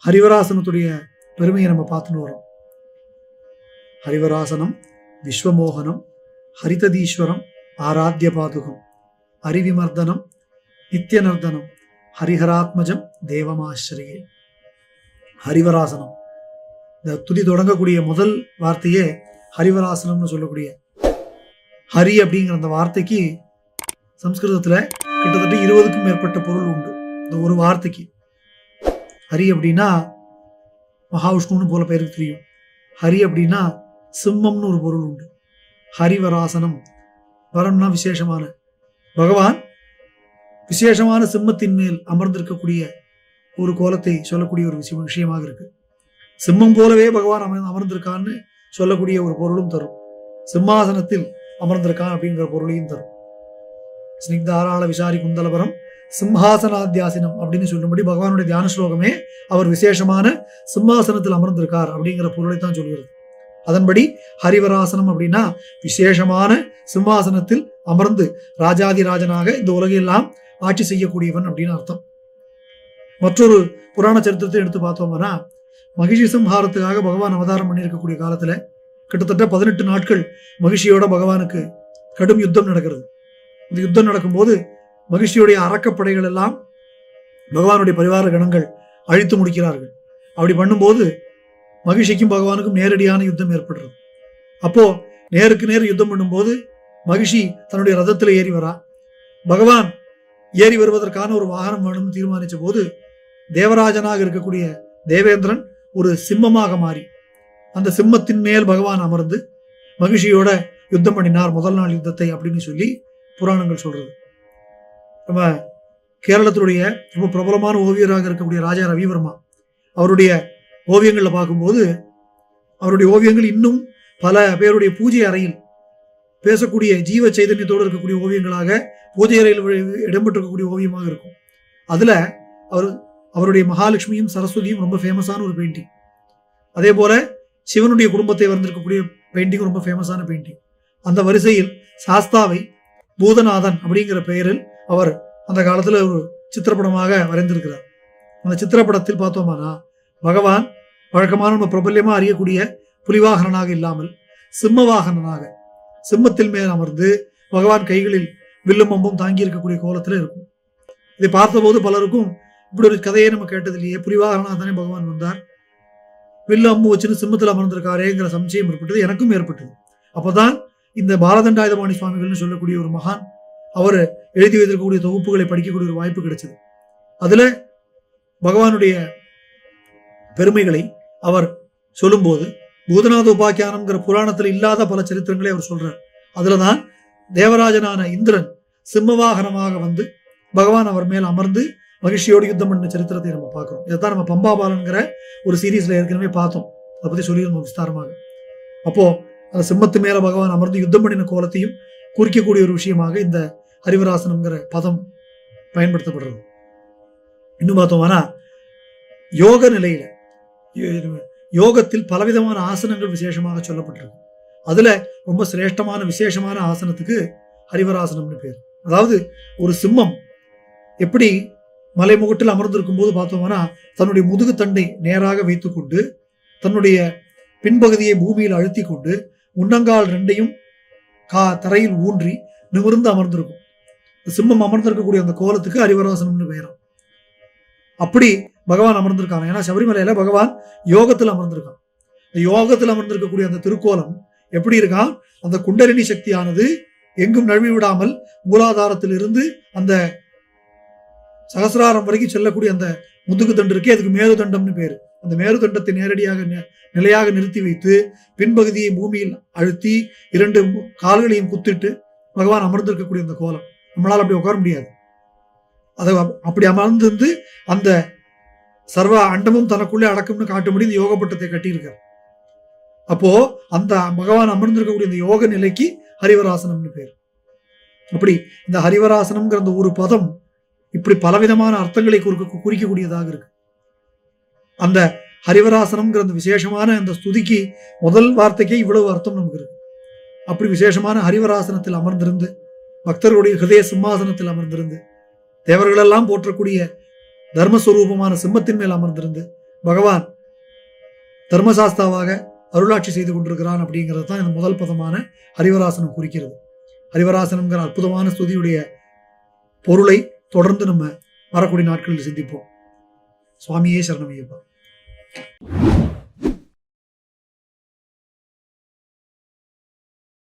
ஹரிவராசனத்துடைய பெருமையை நம்ம பார்த்துன்னு வரோம். ஹரிவராசனம் விஸ்வமோகனம் ஹரிததீஸ்வரம் ஆராத்திய பாதுகம் ஹரிவிமர்தனம் நித்யநர்தனம் ஹரிஹராத்மஜம் தேவமாஸ்ரயே. ஹரிவராசனம், இந்த துதி தொடங்கக்கூடிய முதல் வார்த்தையே ஹரிவராசனம்னு சொல்லக்கூடிய ஹரி அப்படிங்கிற அந்த வார்த்தைக்கு சம்ஸ்கிருதத்துல கிட்டத்தட்ட 20க்கும் மேற்பட்ட பொருள் உண்டு. இந்த ஒரு வார்த்தைக்கு ஹரி அப்படின்னா மகாவிஷ்ணுன்னு போல பேருக்கு தெரியும். ஹரி அப்படின்னா சிம்மம்னு ஒரு பொருள் உண்டு. ஹரிவராசனம், வரம்னா விசேஷமான, பகவான் விசேஷமான சிம்மத்தின் மேல் அமர்ந்திருக்கக்கூடிய ஒரு கோலத்தை சொல்லக்கூடிய ஒரு விஷயமாக இருக்கு. சிம்மம் போலவே பகவான் அமர்ந்திருக்கான்னு சொல்லக்கூடிய ஒரு பொருளும் தரும். சிம்மாசனத்தில் அமர்ந்திருக்கான் அப்படிங்கிற பொருளையும் தரும். ஸ்னிக்தாராள விசாரி குந்தலபரம் சிம்ஹாசனாத்தியாசினம் அப்படின்னு சொல்லும்படி பகவானுடைய தியான ஸ்லோகமே அவர் விசேஷமான சிம்மாசனத்தில் அமர்ந்திருக்கார் அப்படிங்கிற பொருளை தான் சொல்கிறது. அதன்படி ஹரிவராசனம் அப்படின்னா விசேஷமான சிம்மாசனத்தில் அமர்ந்து ராஜாதிராஜனாக இந்த உலகையெல்லாம் ஆட்சி செய்யக்கூடியவன் அப்படின்னு அர்த்தம். மற்றொரு புராண சரித்திரத்தை எடுத்து பார்த்தோம்னா, மகிஷி சம்ஹாரத்துக்காக பகவான் அவதாரம் பண்ணியிருக்கக்கூடிய காலத்துல கிட்டத்தட்ட 18 நாட்கள் மகிஷியோட பகவானுக்கு கடும் யுத்தம் நடக்கிறது. இந்த யுத்தம் நடக்கும்போது மகிஷியுடைய அரக்கப்படைகள் எல்லாம் பகவானுடைய பரிவார கணங்கள் அழித்து முடிக்கிறார்கள். அப்படி பண்ணும்போது மகிஷிக்கும் பகவானுக்கும் நேரடியான யுத்தம் ஏற்படுறது. அப்போ நேருக்கு நேர் யுத்தம் பண்ணும்போது மகிஷி தன்னுடைய ரதத்துல ஏறி வரா. பகவான் ஏறி வருவதற்கான ஒரு வாகனம் வேணும்னு தீர்மானிச்ச போது தேவராஜனாக இருக்கக்கூடிய தேவேந்திரன் ஒரு சிம்மமாக மாறி அந்த சிம்மத்தின் மேல் பகவான் அமர்ந்து மகிஷியோட யுத்தம் பண்ணினார் முதல் நாள் யுத்தத்தை அப்படின்னு சொல்லி புராணங்கள் சொல்றது. நம்ம கேரளத்தினுடைய ரொம்ப பிரபலமான ஓவியராக இருக்கக்கூடிய ராஜா ரவிவர்மா, அவருடைய ஓவியங்கள்ல பார்க்கும்போது அவருடைய ஓவியங்கள் இன்னும் பல பேருடைய பூஜை அறையில் பேசக்கூடிய ஜீவ சைதன்யத்தோடு இருக்கக்கூடிய ஓவியங்களாக பூஜை அறையில் இடம்பெற்றிருக்கக்கூடிய ஓவியமாக இருக்கும். அதுல அவருடைய மகாலட்சுமியும் சரஸ்வதியும் ரொம்ப ஃபேமஸான ஒரு பெயிண்டிங். அதே போல சிவனுடைய குடும்பத்தை வந்திருக்கக்கூடிய பெயிண்டிங் ரொம்ப ஃபேமஸான பெயிண்டிங். அந்த வரிசையில் சாஸ்தாவை பூதநாதன் அப்படிங்கிற பெயரில் அவர் அந்த காலத்துல ஒரு சித்திரப்படமாக வரைந்திருக்கிறார். அந்த சித்திரப்படத்தில் பார்த்தோம்னா பகவான் வழக்கமான நம்ம பிரபல்யமா அறியக்கூடிய புலிவாகனனாக இல்லாமல் சிம்மவாகனனாக சிம்மத்தில் மேல் அமர்ந்து பகவான் கைகளில் வில்லும் அம்பும் தாங்கி இருக்கக்கூடிய கோலத்துல இருக்கும். இதை பார்த்தபோது பலருக்கும் இப்படி ஒரு கதையை நம்ம கேட்டதிலேயே, புலிவாகனாக தானே பகவான் வந்தார், வில்லு அம்பு வச்சுன்னு சிம்மத்தில் அமர்ந்திருக்காரேங்கிற சம்சயம் ஏற்பட்டது. எனக்கும் ஏற்பட்டது. அப்பதான் இந்த பாலதண்டாயுதபாணி சுவாமிகள்னு சொல்லக்கூடிய ஒரு மகான் அவர் எழுதி வைத்திருக்கக்கூடிய தொகுப்புகளை படிக்கக்கூடிய ஒரு வாய்ப்பு கிடைச்சது. அதுல பகவானுடைய பெருமைகளை அவர் சொல்லும்போது பூதநாத உபாக்கியானம்ங்கிற புராணத்துல இல்லாத பல சரித்திரங்களை அவர் சொல்றார். அதுலதான் தேவராஜனான இந்திரன் சிம்மவாகனமாக வந்து பகவான் அவர் மேல் அமர்ந்து மகிழ்ச்சியோடு யுத்தம் பண்ண சரித்திரத்தை நம்ம பார்க்கிறோம். இதைத்தான் நம்ம பம்பாபாலன்கிற ஒரு சீரீஸ்ல ஏற்கனவே பார்த்தோம். அதை பத்தி சொல்லியிருந்தோம் விஸ்தாரமாக. அப்போ அந்த சிம்மத்து மேல பகவான் அமர்ந்து யுத்தம் பண்ணின கோலத்தையும் குறிக்கக்கூடிய ஒரு விஷயமாக இந்த ஹரிவராசனம்ங்கிற பதம் பயன்படுத்தப்படுறது. இன்னும் பார்த்தோம்னா யோக நிலையில யோகத்தில் பலவிதமான ஆசனங்கள் விசேஷமாக சொல்லப்பட்டிருக்கு. அதுல ரொம்ப சிரேஷ்டமான விசேஷமான ஆசனத்துக்கு ஹரிவராசனம்னு பேர். அதாவது ஒரு சிம்மம் எப்படி மலைமுகட்டில் அமர்ந்திருக்கும் போது பார்த்தோம்னா தன்னுடைய முதுகு தண்டை நேராக வைத்துக்கொண்டு தன்னுடைய பின்பகுதியை பூமியில் அழுத்தி கொண்டு முன்னங்கால் ரெண்டையும் தரையில் ஊன்றி நிமிர்ந்து அமர்ந்திருக்கும். சிம்மம் அமர்ந்திருக்கக்கூடிய அந்த கோலத்துக்கு ஹரிவராசனம்னு பெயரும். அப்படி பகவான் அமர்ந்திருக்காங்க. ஏன்னா சபரிமலையில பகவான் யோகத்தில் அமர்ந்திருக்கான். யோகத்தில் அமர்ந்திருக்கக்கூடிய அந்த திருக்கோலம் எப்படி இருக்கான், அந்த குண்டலினி சக்தியானது எங்கும் நழுவி விடாமல் மூலாதாரத்தில் இருந்து அந்த சகசிராரம் வரைக்கும் செல்லக்கூடிய அந்த முதுகு தண்டு இருக்கே, அதுக்கு மேருதண்டம்னு பேரு. அந்த மேருதண்டத்தை நேரடியாக நிலையாக நிறுத்தி வைத்து பின்பகுதியை பூமியில் அழுத்தி 2 கால்களையும் குத்திட்டு பகவான் அமர்ந்திருக்கக்கூடிய அந்த கோலம் நம்மளால் அப்படி உட்கார முடியாது. அதை அப்படி அமர்ந்திருந்து அந்த சர்வ அண்டமும் தனக்குள்ளே அடக்கம்னு காட்டும்படி இந்த யோகப்பட்டத்தை கட்டியிருக்கார். அப்போ அந்த பகவான் அமர்ந்திருக்கக்கூடிய இந்த யோக நிலைக்கு ஹரிவராசனம்னு பேர். அப்படி இந்த ஹரிவராசனம்ங்கிற அந்த ஒரு பதம் இப்படி பலவிதமான அர்த்தங்களை குறிக்கக்கூடியதாக இருக்கு. அந்த ஹரிவராசனம்ங்கிற அந்த விசேஷமான அந்த ஸ்துதிக்கு முதல் வார்த்தைக்கே இவ்வளவு அர்த்தம் நமக்கு இருக்கு. அப்படி விசேஷமான ஹரிவராசனத்தில் அமர்ந்திருந்து பக்தர்களுடைய ஹிருதய சிம்மாசனத்தில் அமர்ந்திருந்து தேவர்களெல்லாம் போற்றக்கூடிய தர்மஸ்வரூபமான சிம்மத்தின் மேல் அமர்ந்திருந்து பகவான் தர்மசாஸ்தாவாக அருளாட்சி செய்து கொண்டிருக்கிறான் அப்படிங்கிறது தான் இந்த முதல் பதமான ஹரிவராசனம் குறிக்கிறது. ஹரிவராசனம்ங்கிற அற்புதமான ஸ்துதியுடைய பொருளை தொடர்ந்து நம்ம வரக்கூடிய நாட்களில் சிந்திப்போம். சுவாமியே சரணமையப்பா.